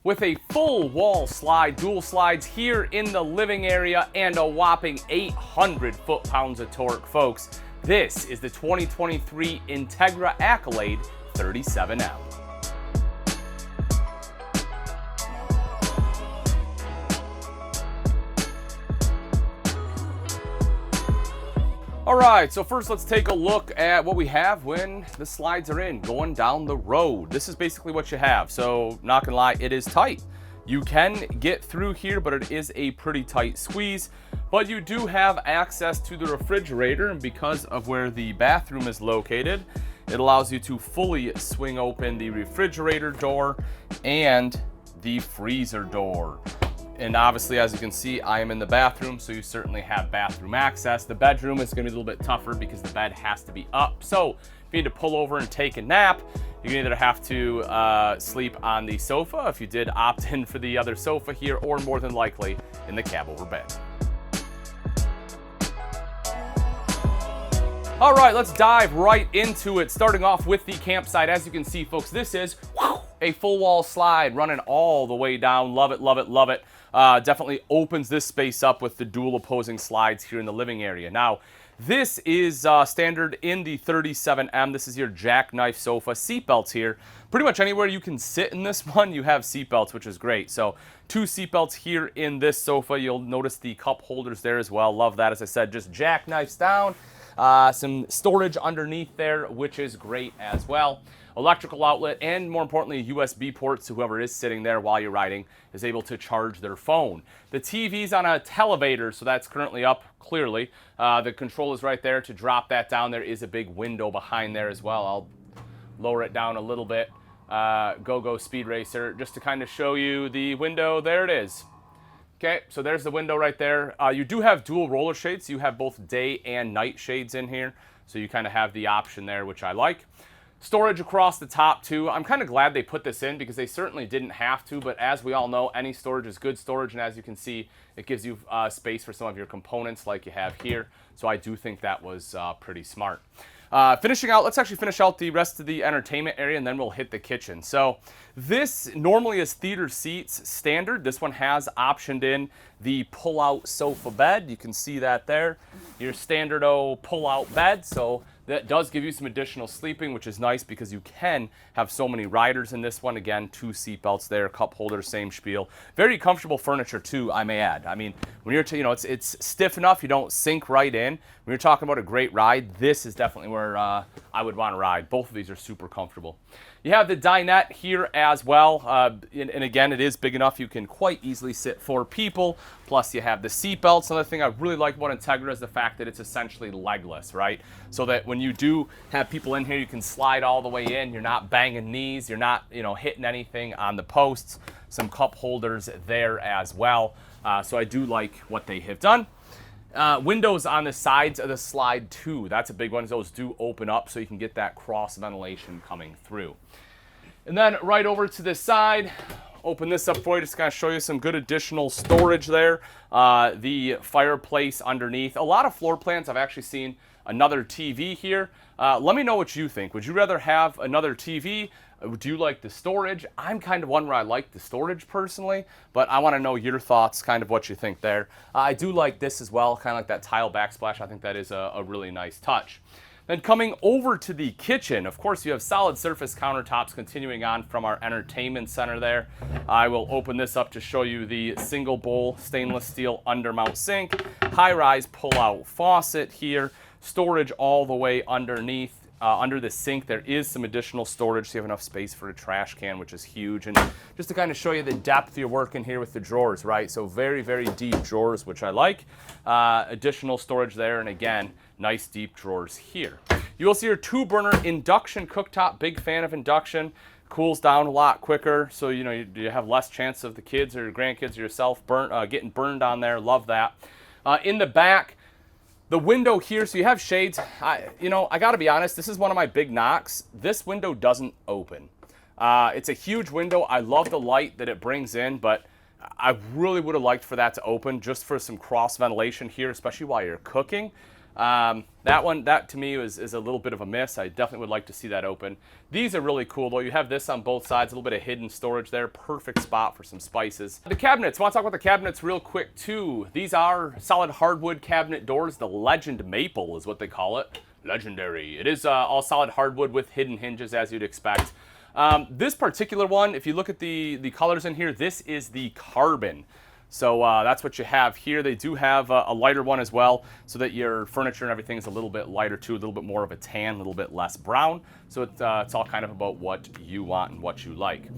with a full wall slide, dual slides here in the living area, and a whopping 800 foot-pounds of torque, folks. This is the 2023 Entegra Accolade 37M. All right, so first let's take a look at what we have when the slides are in, going down the road. This is basically what you have. So not gonna lie, it is tight. You can get through here, but it is a pretty tight squeeze. But you do have access to the refrigerator, and because of where the bathroom is located, it allows you to fully swing open the refrigerator door and the freezer door. And obviously, as you can see, I am in the bathroom, so you certainly have bathroom access. The bedroom is gonna be a little bit tougher because the bed has to be up. So if you need to pull over and take a nap, you can either have to sleep on the sofa if you did opt in for the other sofa here, or more than likely in the cab over bed. All right, let's dive right into it. Starting off with the campsite. As you can see, folks, this is a full wall slide running all the way down. Love it, love it, love it. Definitely opens this space up with the dual opposing slides here in the living area. Now, this is standard in the 37M. This is your jackknife sofa. Seatbelts here. Pretty much anywhere you can sit in this one, you have seatbelts, which is great. So 2 seatbelts here in this sofa. You'll notice the cup holders there as well. Love that. As I said, just jackknifes down. Some storage underneath there, which is great as well. Electrical outlet, and more importantly, a USB port, so whoever is sitting there while you're riding is able to charge their phone. The TV's on a televator, so that's currently up clearly. The control is right there to drop that down. There is a big window behind there as well. I'll lower it down a little bit. Go Speed Racer, just to kind of show you the window. There it is. Okay, so there's the window right there. You do have dual roller shades. You have both day and night shades in here, so you kind of have the option there, which I like. Storage across the top too. I'm kind of glad they put this in because they certainly didn't have to, but as we all know, any storage is good storage, and as you can see, it gives you space for some of your components like you have here. So I do think that was pretty smart. Finishing out, let's actually finish out the rest of the entertainment area, and then we'll hit the kitchen. So this normally is theater seats standard. This one has optioned in the pull-out sofa bed. You can see that there. Your standard pull-out bed. So that does give you some additional sleeping, which is nice because you can have so many riders in this one. Again, 2 seat belts there, cup holder, same spiel. Very comfortable furniture too, I may add. I mean, when you're, it's stiff enough, you don't sink right in. When you're talking about a great ride, this is definitely where I would want to ride. Both of these are super comfortable. You have the dinette here as well, and again, it is big enough you can quite easily sit 4 people. Plus, you have the seat belts. Another thing I really like about Entegra is the fact that it's essentially legless, right? So that when you do have people in here, you can slide all the way in. You're not banging knees. You're not, hitting anything on the posts. Some cup holders there as well. So I do like what they have done. Windows on the sides of the slide too. That's a big one. Those do open up so you can get that cross ventilation coming through. And then right over to this side, open this up for you, just to kind of show you some good additional storage there. The fireplace underneath. A lot of floor plans, I've actually seen another TV here. Let me know what you think. Would you rather have another TV? Do you like the storage? I'm kind of one where I like the storage personally, but I want to know your thoughts, kind of what you think there. I do like this as well, kind of like that tile backsplash. I think that is a really nice touch. Then coming over to the kitchen, of course, you have solid surface countertops continuing on from our entertainment center there. I will open this up to show you the single bowl stainless steel undermount sink, high-rise pull-out faucet here, storage all the way underneath. Under the sink, there is some additional storage, so you have enough space for a trash can, which is huge. And just to kind of show you the depth you're working here with the drawers, right? So very, very deep drawers, which I like. Additional storage there, and again, nice deep drawers here. You will see your 2-burner induction cooktop. Big fan of induction. Cools down a lot quicker, so you have less chance of the kids or your grandkids or yourself getting burned on there. Love that. In the back, the window here, so you have shades. I gotta be honest, this is one of my big knocks. This window doesn't open. It's a huge window. I love the light that it brings in, but I really would have liked for that to open just for some cross ventilation here, especially while you're cooking. That to me is a little bit of a miss. I definitely would like to see that open. These are really cool though. You have this on both sides, a little bit of hidden storage there. Perfect spot for some spices. The cabinets, I want to talk about the cabinets real quick too. These are solid hardwood cabinet doors. The Legend Maple is what they call it. Legendary. It is all solid hardwood with hidden hinges as you'd expect. This particular one, if you look at the colors in here, this is the carbon. So that's what you have here. They do have a lighter one as well, so that your furniture and everything is a little bit lighter too, a little bit more of a tan, a little bit less brown. So it's all kind of about what you want and what you like.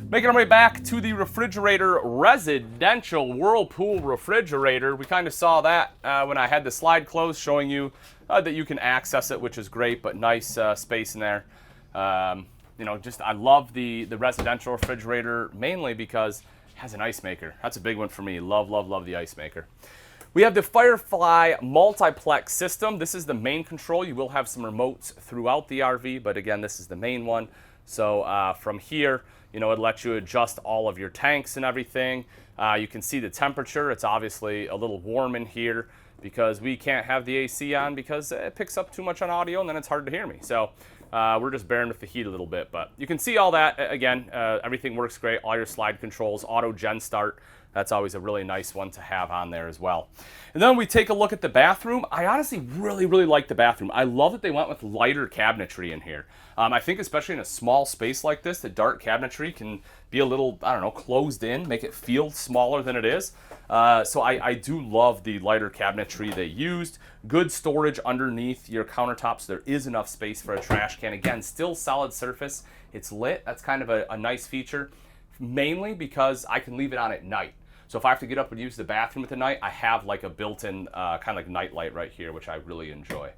Making our way back to the refrigerator, residential Whirlpool refrigerator. We kind of saw that when I had the slide closed, showing you that you can access it, which is great, but nice space in there. You know, just I love the residential refrigerator mainly because has an ice maker. That's a big one for me. Love, love, love the ice maker. We have the Firefly multiplex system. This is the main control. You will have some remotes throughout the RV, but again, this is the main one. So from here, you know, it lets you adjust all of your tanks and everything. You can see the temperature. It's obviously a little warm in here because we can't have the AC on because it picks up too much on audio and then it's hard to hear me. So we're just bearing with the heat a little bit, but you can see all that. Again, everything works great. All your slide controls, auto gen start. That's always a really nice one to have on there as well. And then we take a look at the bathroom. I honestly really, really like the bathroom. I love that they went with lighter cabinetry in here. I think especially in a small space like this, the dark cabinetry can be a little, I don't know, closed in, make it feel smaller than it is. So I do love the lighter cabinetry they used. Good storage underneath your countertops. There is enough space for a trash can. Again, still solid surface. It's lit. That's kind of a nice feature, mainly because I can leave it on at night. So if I have to get up and use the bathroom at the night, I have like a built-in kind of like night light right here, which I really enjoy.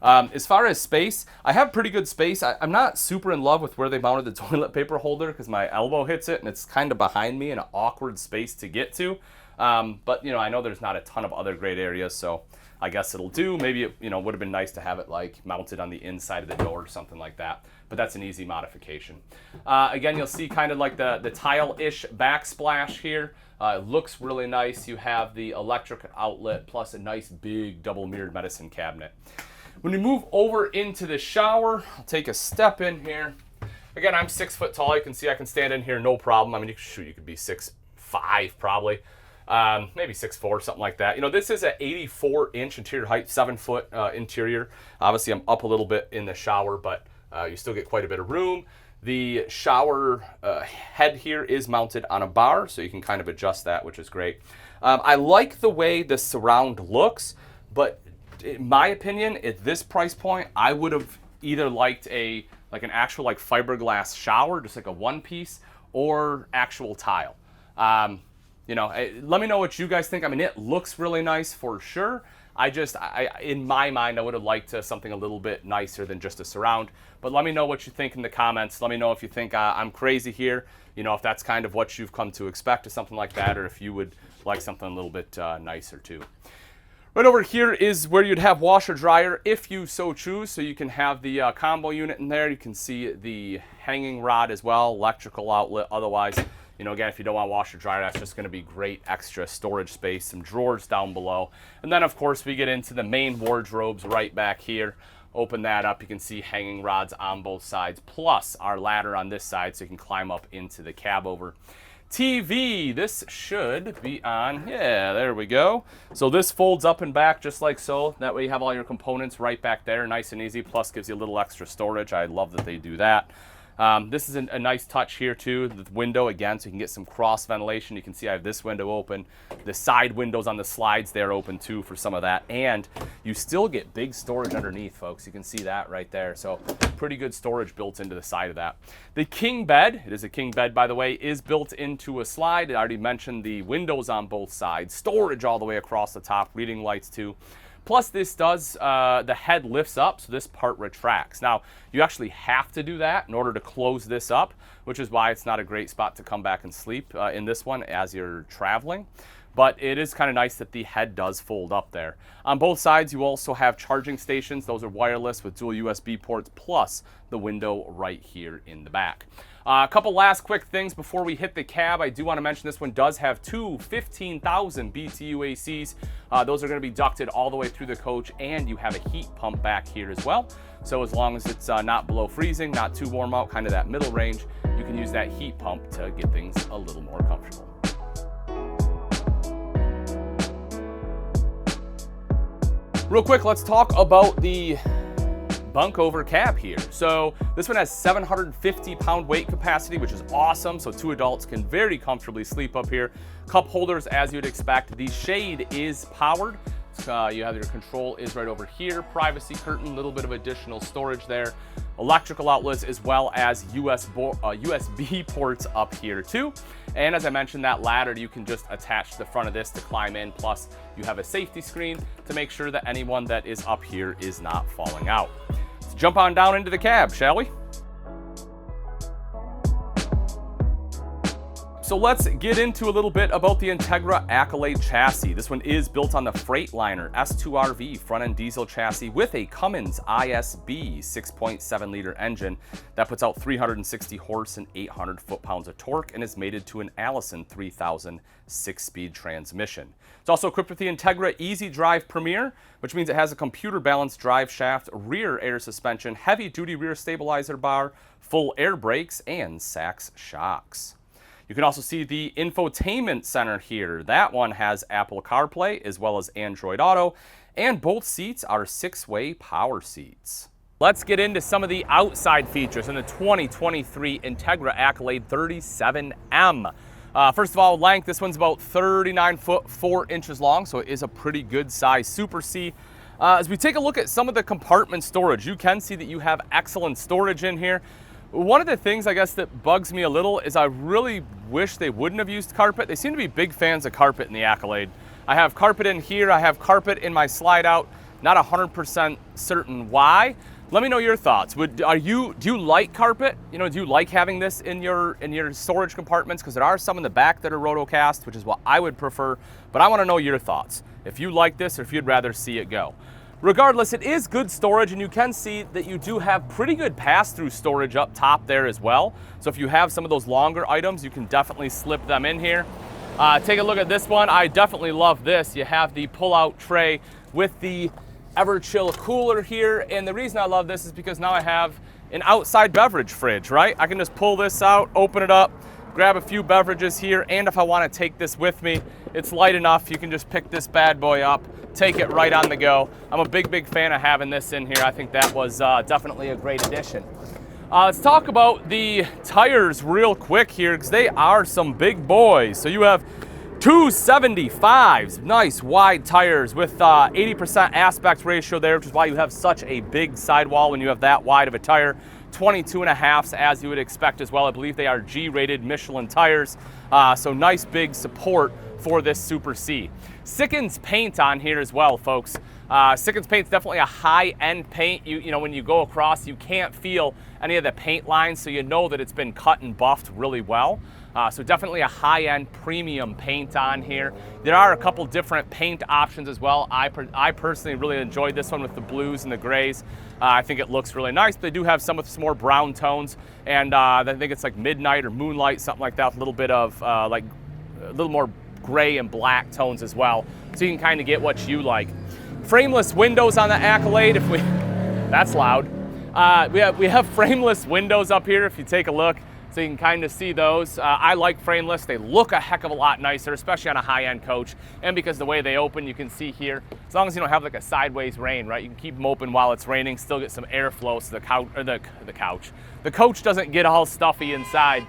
As far as space, I have pretty good space. I'm not super in love with where they mounted the toilet paper holder because my elbow hits it and it's kind of behind me in an awkward space to get to. But, you know, I know there's not a ton of other great areas, so I guess it'll do. Maybe it, you know, would have been nice to have it like mounted on the inside of the door or something like that, but that's an easy modification. Again, you'll see kind of like the tile-ish backsplash here. It looks really nice. You have the electric outlet plus a nice big double mirrored medicine cabinet. When we move over into the shower, I'll take a step in here. Again, I'm 6 foot tall. You can see I can stand in here no problem. I mean, you could be 6'5" probably. Maybe 6'4", something like that. You know, this is an 84-inch interior height, 7 foot interior. Obviously, I'm up a little bit in the shower, but you still get quite a bit of room. The shower head here is mounted on a bar, so you can kind of adjust that, which is great. I like the way the surround looks, but in my opinion, at this price point, I would have either liked an actual like fiberglass shower, just like a one piece, or actual tile. You know, let me know what you guys think. I mean, it looks really nice for sure. In my mind, I would have liked something a little bit nicer than just a surround. But let me know what you think in the comments. Let me know if you think I'm crazy here. You know, if that's kind of what you've come to expect or something like that, or if you would like something a little bit nicer too. Right over here is where you'd have washer dryer if you so choose. So you can have the combo unit in there. You can see the hanging rod as well, electrical outlet. Otherwise, you know, again, if you don't want washer dryer, that's just going to be great extra storage space, some drawers down below. And then, of course, we get into the main wardrobes right back here. Open that up, you can see hanging rods on both sides, plus our ladder on this side so you can climb up into the cab over. TV, this should be on, yeah, there we go. So this folds up and back just like so. That way you have all your components right back there, nice and easy, plus gives you a little extra storage. I love that they do that. This is a nice touch here too, the window again, so you can get some cross ventilation. You can see I have this window open. The side windows on the slides, they're open too for some of that. And you still get big storage underneath, folks. You can see that right there. So pretty good storage built into the side of that. The king bed, it is a king bed by the way, is built into a slide. I already mentioned the windows on both sides, storage all the way across the top, reading lights too. Plus this does, the head lifts up, so this part retracts. Now, you actually have to do that in order to close this up, which is why it's not a great spot to come back and sleep in this one as you're traveling. but it is kind of nice that the head does fold up there. On both sides, you also have charging stations. Those are wireless with dual USB ports, plus the window right here in the back. A couple last quick things before we hit the cab. I do want to mention this one does have two 15,000 BTU ACs. Those are going to be ducted all the way through the coach, and you have a heat pump back here as well. So as long as it's not below freezing, not too warm out, kind of that middle range, you can use that heat pump to get things a little more comfortable. Real quick, let's talk about the Bunkover cab here. So this one has 750-pound weight capacity, which is awesome. So two adults can very comfortably sleep up here. Cup holders, as you'd expect. The shade is powered. You have your control is right over here. Privacy curtain, a little bit of additional storage there. Electrical outlets as well as USB ports up here too. And as I mentioned, that ladder you can just attach to the front of this to climb in. Plus you have a safety screen to make sure that anyone that is up here is not falling out. Let's jump on down into the cab, shall we? So let's get into a little bit about the Entegra Accolade chassis. This one is built on the Freightliner S2RV front-end diesel chassis with a Cummins ISB 6.7 liter engine that puts out 360 horse and 800 foot-pounds of torque and is mated to an Allison 3000 6-speed transmission. It's also equipped with the Entegra Easy Drive Premier, which means it has a computer-balanced drive shaft, rear air suspension, heavy-duty rear stabilizer bar, full air brakes, and Sachs shocks. You can also see the infotainment center here. That one has Apple CarPlay as well as Android Auto, and both seats are 6-way power seats. Let's get into some of the outside features in the 2023 Entegra Accolade 37M. First of all, length, this one's about 39 foot 4 inches long, so it is a pretty good size Super C. As we take a look at some of the compartment storage, you can see that you have excellent storage in here. One of the things I guess that bugs me a little is I really wish they wouldn't have used carpet. They seem to be big fans of carpet in the Accolade. I have carpet in here, I have carpet in my slide out, not 100% certain why. Let me know your thoughts. Do you like carpet? You know, do you like having this in your storage compartments? Because there are some in the back that are rotocast, which is what I would prefer, but I want to know your thoughts. If you like this or if you'd rather see it go. Regardless, it is good storage, and you can see that you do have pretty good pass-through storage up top there as well. So if you have some of those longer items, you can definitely slip them in here. Take a look at this one. I definitely love this. You have the pull-out tray with the Everchill cooler here, and the reason I love this is because now I have an outside beverage fridge, right? I can just pull this out, open it up, grab a few beverages here, and if I want to take this with me, it's light enough. You can just pick this bad boy up, take it right on the go. I'm a big fan of having this in here. I think that was definitely a great addition. Let's talk about the tires real quick here, because they are some big boys. So you have 275s, nice wide tires with 80% aspect ratio there, which is why you have such a big sidewall when you have that wide of a tire. 22.5s as you would expect as well. I believe they are G-rated Michelin tires, so nice big support for this Super C. Sikkens paint on here as well, folks. Sikkens paint's definitely a high-end paint. You know, when you go across, you can't feel any of the paint lines, so you know that it's been cut and buffed really well. So definitely a high-end premium paint on here. There are a couple different paint options as well. I personally really enjoyed this one with the blues and the grays. I think it looks really nice. They do have some with some more brown tones, and I think it's like midnight or moonlight, something like that, with a little bit of like a little more gray and black tones as well. So you can kind of get what you like. Frameless windows on the Accolade. That's loud. We have frameless windows up here if you take a look. So you can kind of see those. I like frameless. They look a heck of a lot nicer, especially on a high-end coach. And because the way they open, you can see here, as long as you don't have like a sideways rain, right? You can keep them open while it's raining, still get some airflow so the coach doesn't get all stuffy inside.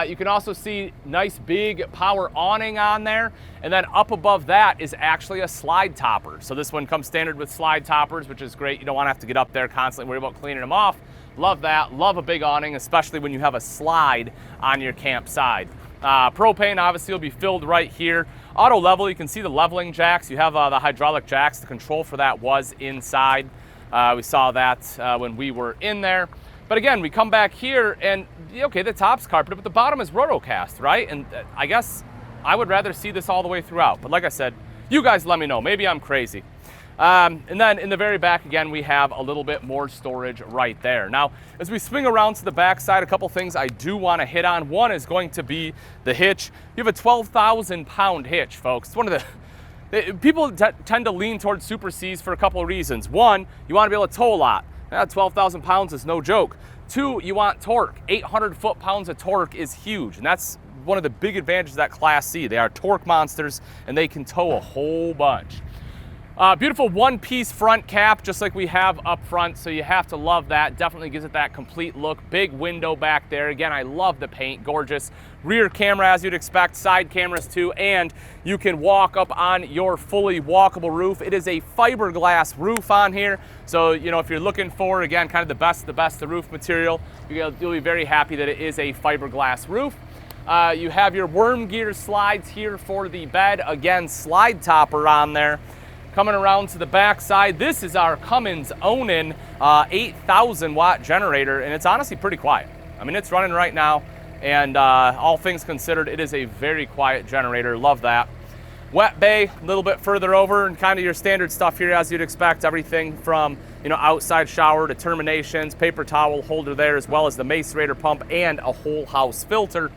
You can also see nice big power awning on there. And then up above that is actually a slide topper. So this one comes standard with slide toppers, which is great. You don't want to have to get up there constantly worry about cleaning them off. Love that. Love a big awning, especially when you have a slide on your campsite. Propane obviously will be filled right here. Auto level, you can see the leveling jacks. You have the hydraulic jacks. The control for that was inside. We saw that when we were in there. But again, we come back here and, okay, the top's carpeted, but the bottom is rotocast, right? And I guess I would rather see this all the way throughout. But like I said, you guys let me know. Maybe I'm crazy. And then in the very back, again, we have a little bit more storage right there. Now, as we swing around to the back side, a couple things I do want to hit on. One is going to be the hitch. You have a 12,000 pound hitch, folks. It's one of the, people tend to lean towards Super Cs for a couple of reasons. One, you want to be able to tow a lot. 12,000 pounds is no joke. Two, you want torque. 800 foot-pounds of torque is huge, and that's one of the big advantages of that Class C. They are torque monsters, and they can tow a whole bunch. Beautiful one-piece front cap, just like we have up front, so you have to love that. Definitely gives it that complete look. Big window back there. Again, I love the paint, gorgeous. Rear camera, as you'd expect, side cameras too, and you can walk up on your fully walkable roof. It is a fiberglass roof on here, so you know, if you're looking for, again, kind of the best of roof material, you'll be very happy that it is a fiberglass roof. You have your worm gear slides here for the bed. Again, slide topper on there. Coming around to the back side, this is our Cummins Onin 8,000 watt generator, and it's honestly pretty quiet. I mean, it's running right now, and all things considered, it is a very quiet generator. Love that. Wet bay, a little bit further over, and kind of your standard stuff here, as you'd expect. Everything from, you know, outside shower to terminations, paper towel holder there, as well as the macerator pump and a whole house filter.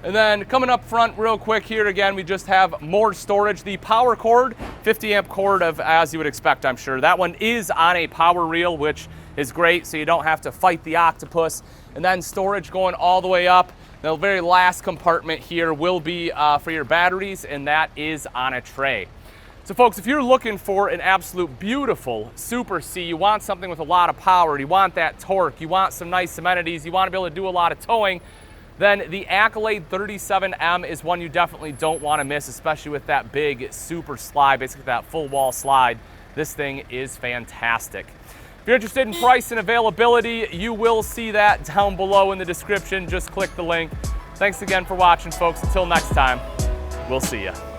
And then coming up front real quick here, again, we just have more storage. The power cord, 50 amp cord of, as you would expect, I'm sure. That one is on a power reel, which is great, so you don't have to fight the octopus. And then storage going all the way up. The very last compartment here will be for your batteries, and that is on a tray. So folks, if you're looking for an absolute beautiful Super C, you want something with a lot of power, you want that torque, you want some nice amenities, you want to be able to do a lot of towing, then the Accolade 37M is one you definitely don't want to miss, especially with that big super slide, basically that full wall slide. This thing is fantastic. If you're interested in price and availability, you will see that down below in the description. Just click the link. Thanks again for watching, folks. Until next time, we'll see you.